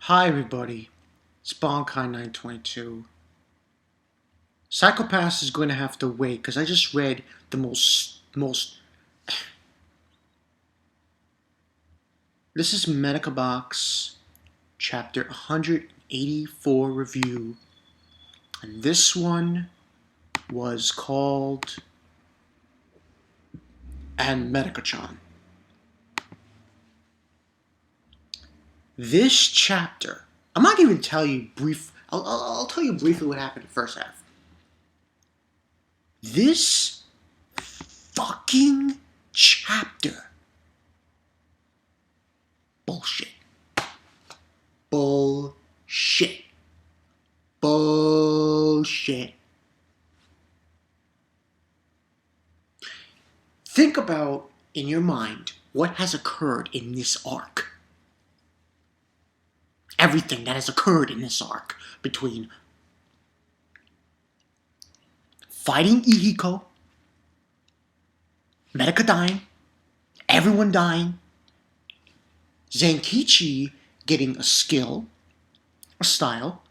Hi everybody, it's Bonkai922. Psychopath is going to have to wait because I just read the most. This is Medaka Box, chapter 184 review, and this one was called And Medaka-Chan. This chapter, I'm not even tell you I'll tell you briefly what happened in the first half. This fucking chapter. Bullshit. Bullshit. Bullshit. Think about, in your mind, what has occurred in this arc. Everything that has occurred in this arc between fighting Ihiko, Medaka dying, everyone dying, Zenkichi getting a skill, a style,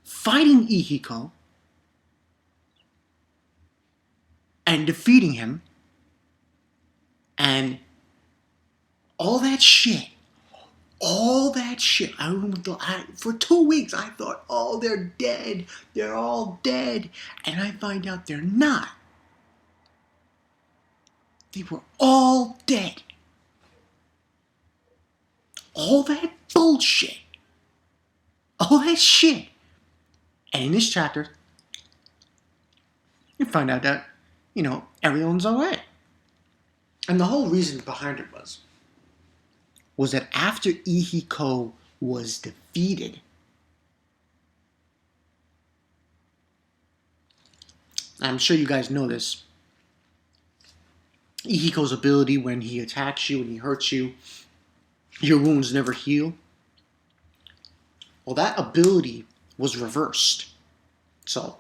fighting Ihiko, and defeating him, and all that shit. I remember for 2 weeks I thought, oh, they're dead. They're all dead. And I find out they're not. They were all dead. All that bullshit. All that shit. And in this chapter, you find out that, everyone's alright. And the whole reason behind it was that after Ihiko was defeated, I'm sure you guys know this, Ihiko's ability when he attacks you and he hurts you, your wounds never heal. Well, that ability was reversed. So,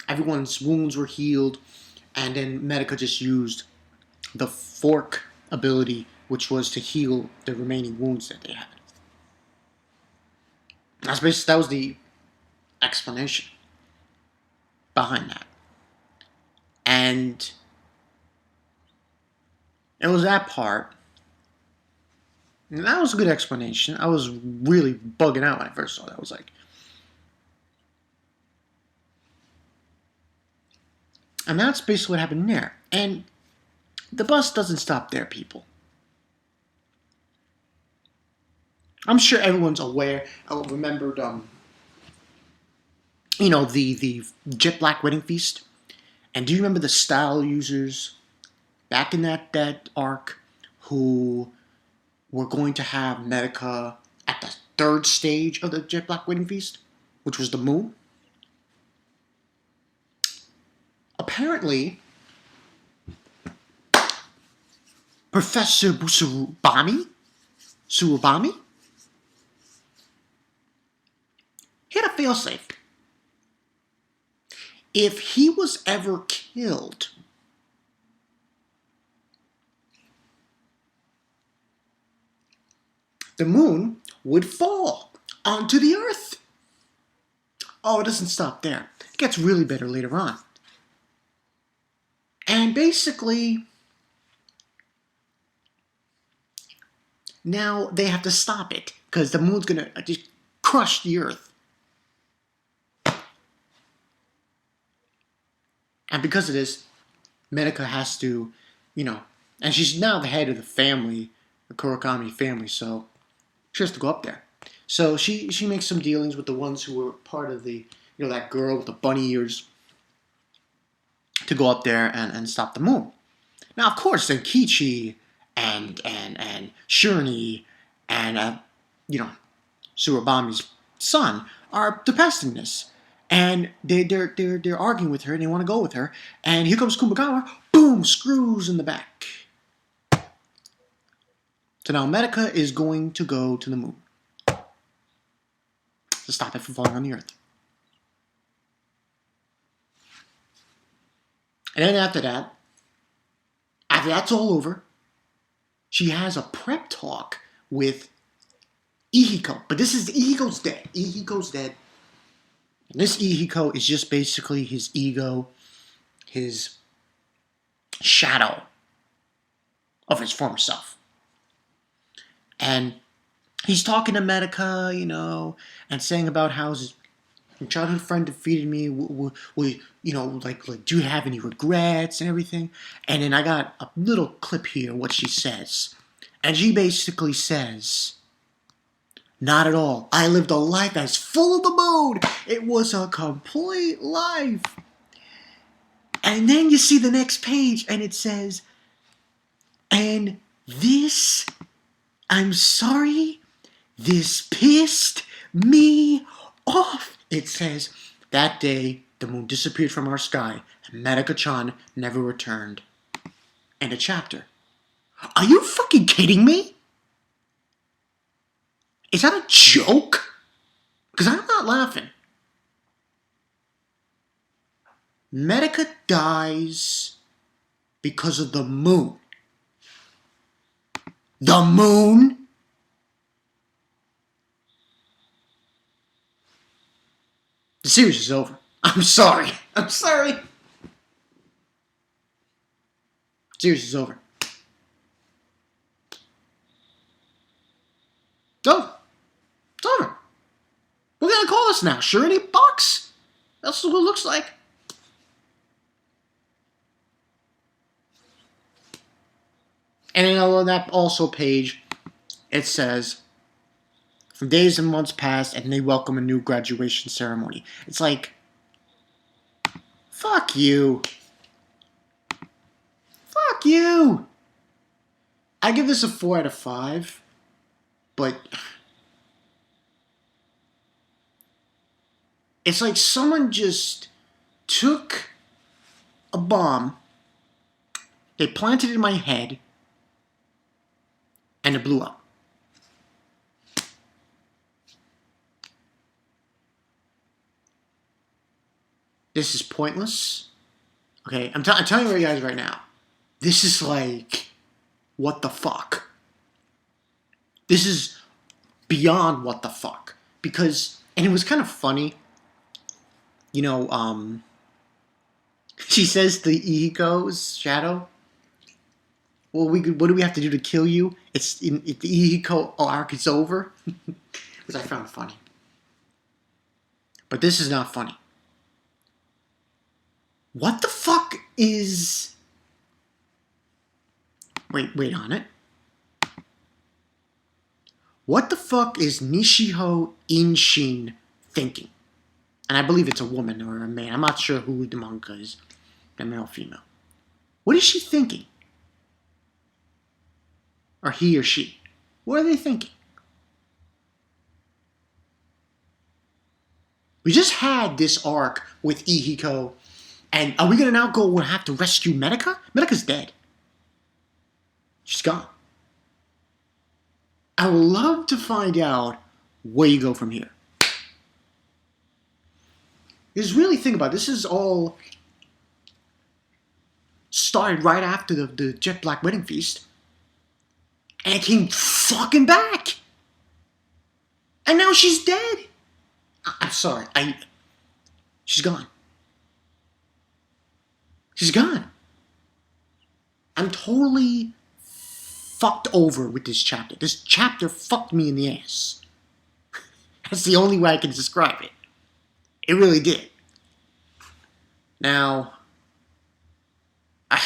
everyone's wounds were healed, and then Medaka just used the fork ability, which was to heal the remaining wounds that they had. That was the explanation behind that. And it was that part. And that was a good explanation. I was really bugging out when I first saw that. I was like... And that's basically what happened there. And the bus doesn't stop there, people. I'm sure everyone's aware. I remembered, the Jet Black Wedding Feast. And do you remember the style users back in that arc who were going to have Medaka at the third stage of the Jet Black Wedding Feast, which was the moon? Apparently, Professor Surabami, he had a failsafe. If he was ever killed, the moon would fall onto the earth. Oh, it doesn't stop there. It gets really better later on. And basically, now they have to stop it because the moon's going to just crush the earth. And because of this, Medaka has to, and she's now the head of the family, the Kurakami family, so she has to go up there. So she makes some dealings with the ones who were part of the, that girl with the bunny ears, to go up there and stop the moon. Now, of course, Zenkichi and Shirney and, Surabami's son are detesting this. And they're arguing with her, and they want to go with her. And here comes Kumagawa, boom, screws in the back. So now Medaka is going to go to the moon to stop it from falling on the earth. And then after that's all over, she has a prep talk with Ihiko. But this is Ihiko's dead. Ihiko's dead. And this Ihiko is just basically his ego, his shadow of his former self. And he's talking to Medaka, and saying about how his childhood friend defeated me. Like, do you have any regrets and everything? And then I got a little clip here, what she says. And she basically says, not at all. I lived a life that's full of the mood. It was a complete life. And then you see the next page, and it says, and this, I'm sorry, this pissed me off. It says, that day, the moon disappeared from our sky, and Medaka-Chan never returned. End of chapter. Are you fucking kidding me? Is that a joke? Because I'm not laughing. Medaka dies because of the moon. The moon? The series is over. I'm sorry. The series is over. Go. It's over. We're gonna call this now. Surety box. That's what it looks like. And on that also page, it says, from days and months passed, and they welcome a new graduation ceremony. It's like, fuck you. Fuck you. I give this a 4 out of 5, but it's like someone just took a bomb, they planted it in my head, and it blew up. This is pointless. Okay, I'm telling you guys right now. This is like, what the fuck? This is beyond what the fuck. Because, and it was kind of funny. She says to Ihiko's shadow, well, what do we have to do to kill you? If the Ihiko arc is over. Which I found funny. But this is not funny. What the fuck is... Wait on it. What the fuck is Nishiho Inshin thinking? And I believe it's a woman or a man. I'm not sure who the manga is. A male or female. What is she thinking? Or he or she? What are they thinking? We just had this arc with Ihiko. And are we going to now go and have to rescue Medaka? Medaka's dead. She's gone. I would love to find out where you go from here. Because really think about it, this is all started right after the Jet Black wedding feast. And it came fucking back. And now she's dead. I'm sorry. She's gone. She's gone. I'm totally fucked over with this chapter. This chapter fucked me in the ass. That's the only way I can describe it. It really did. Now, I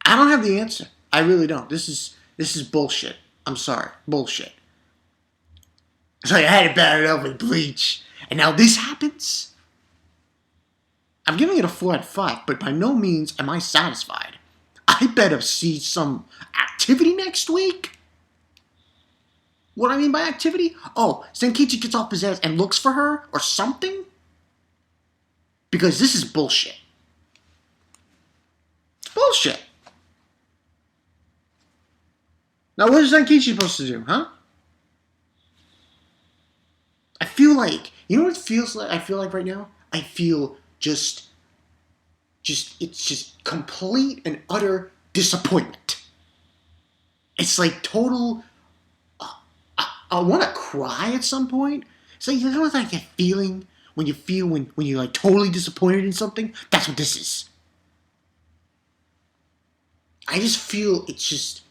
don't have the answer. I really don't. This is bullshit. I'm sorry. Bullshit. It's like I had it bad enough with Bleach. And now this happens? I'm giving it a 4 out of 5, but by no means am I satisfied. I better see some activity next week. What I mean by activity? Oh, Senkichi gets off his ass and looks for her or something? Because this is bullshit. It's bullshit. Now what is Senkichi supposed to do, huh? I feel like, you know what it feels like? I feel like right now? I feel it's just complete and utter disappointment. It's like total. I want to cry at some point. It's like, you know, like that feeling when you feel when you're like totally disappointed in something. That's what this is. I just feel it's just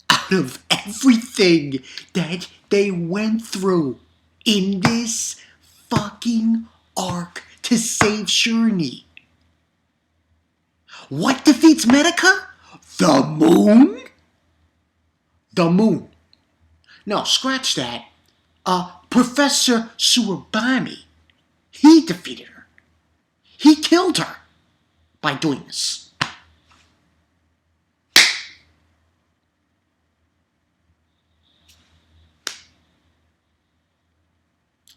out of everything that they went through in this fucking arc to save Shirley. What defeats Medaka? The moon? The moon. No, scratch that. Professor Suwabami. He defeated her. He killed her by doing this.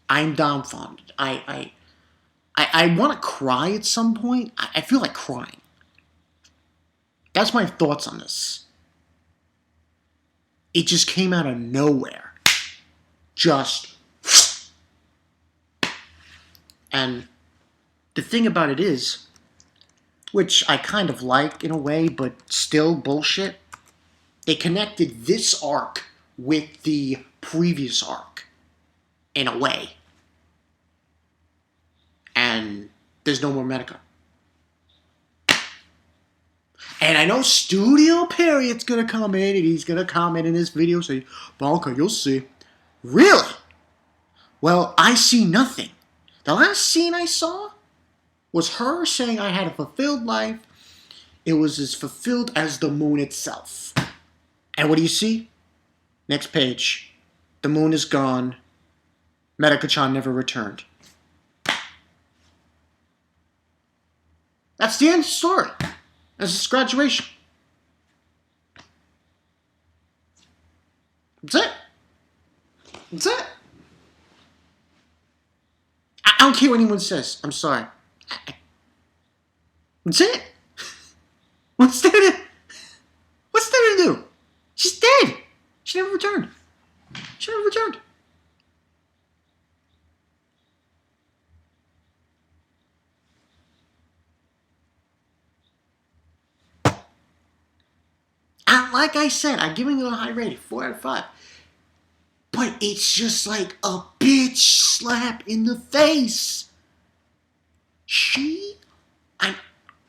I'm dumbfounded. I want to cry at some point. I feel like crying. That's my thoughts on this. It just came out of nowhere. Just. And the thing about it is, which I kind of like in a way, but still bullshit, they connected this arc with the previous arc in a way. And there's no more Medaka. And I know Studio Period's gonna come in and he's gonna comment in this video saying, Bonka, you'll see. Really? Well, I see nothing. The last scene I saw was her saying I had a fulfilled life. It was as fulfilled as the moon itself. And what do you see? Next page. The moon is gone. Medaka-Chan never returned. That's the end of the story. That's his graduation. That's it. That's it. I don't care what anyone says. I'm sorry. That's it. What's there to do? She's dead. She never returned. She never returned. And like I said, I'm giving it a high rating, 4 out of 5. But it's just like a bitch slap in the face.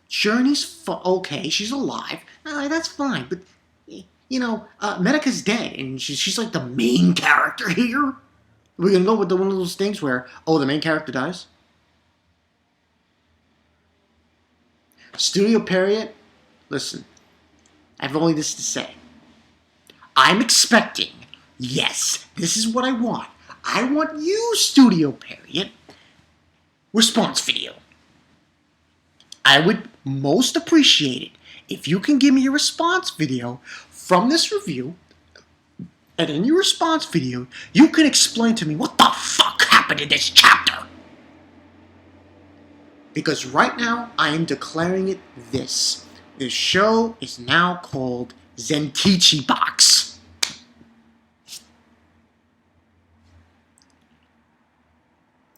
Journey's okay, she's alive. That's fine, but, you know, Medaka's dead, and she's like the main character here. We're gonna go with one of those things where, the main character dies? Studio Period, listen, I have only this to say. I'm expecting, yes, this is what I want. I want you, Studio Period, response video. I would most appreciate it if you can give me a response video from this review, and in your response video, you can explain to me what the fuck happened in this chapter. Because right now, I am declaring it this. This show is now called Zenkichi Box.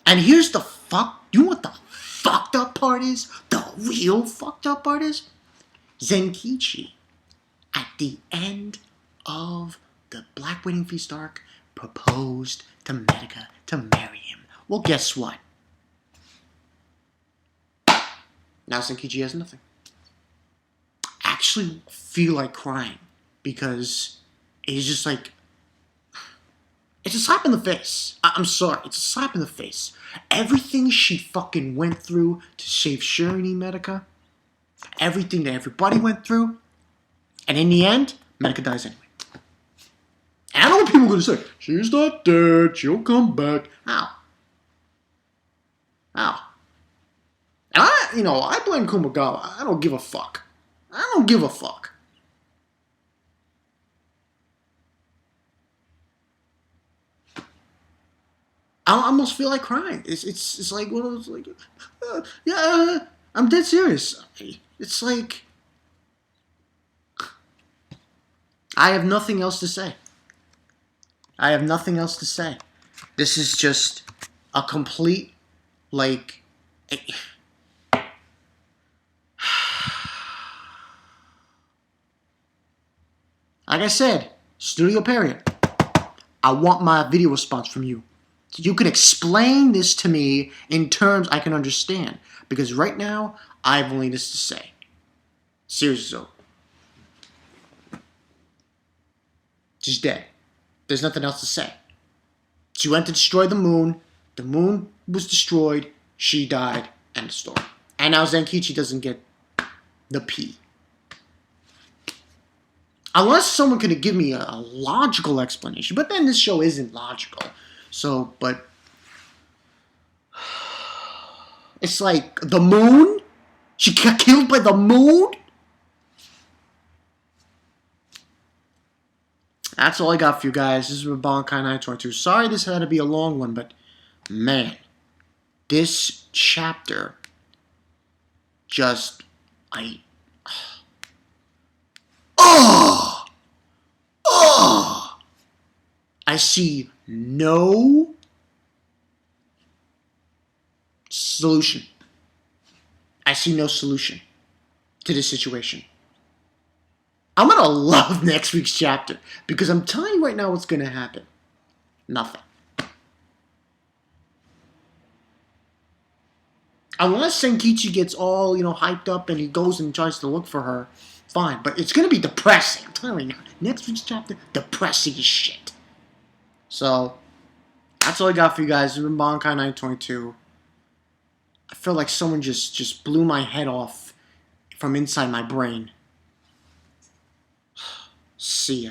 And here's the fuck. You know what the fucked up part is? The real fucked up part is? Zenkichi, at the end of the Black Wedding Feast arc, proposed to Medaka to marry him. Well, guess what? Now Zenkichi has nothing. I actually feel like crying because it's just like, it's a slap in the face. I'm sorry, it's a slap in the face. Everything she fucking went through to save Shirley Medaka, everything that everybody went through, and in the end, Medaka dies anyway. And I know what people are going to say. She's not dead, she'll come back. How? And I blame Kumagawa. I don't give a fuck. I don't give a fuck. I almost feel like crying. It's like one of those, like, I'm dead serious. It's like, I have nothing else to say. I have nothing else to say. This is just a complete, like, Like I said, Studio Period, I want my video response from you. You can explain this to me in terms I can understand. Because right now, I have only this to say. Seriously, so. She's dead. There's nothing else to say. She went to destroy the moon. The moon was destroyed. She died. End of story. And now Zenkichi doesn't get the P. Unless someone could give me a logical explanation. But then this show isn't logical. So, but... It's like, the moon? She got killed by the moon? That's all I got for you guys. This is Medaka-Chan Wtf. Sorry this had to be a long one, but... Man. This chapter... Just... Oh! Oh! I see no solution. I see no solution to this situation. I'm gonna love next week's chapter because I'm telling you right now what's gonna happen. Nothing. Unless Zenkichi gets all, hyped up and he goes and tries to look for her, fine. But it's gonna be depressing. I'm telling you right now. Next week's chapter, depressing as shit. So, that's all I got for you guys. This has been Medaka-Chan Wtf. I feel like someone just blew my head off from inside my brain. See ya.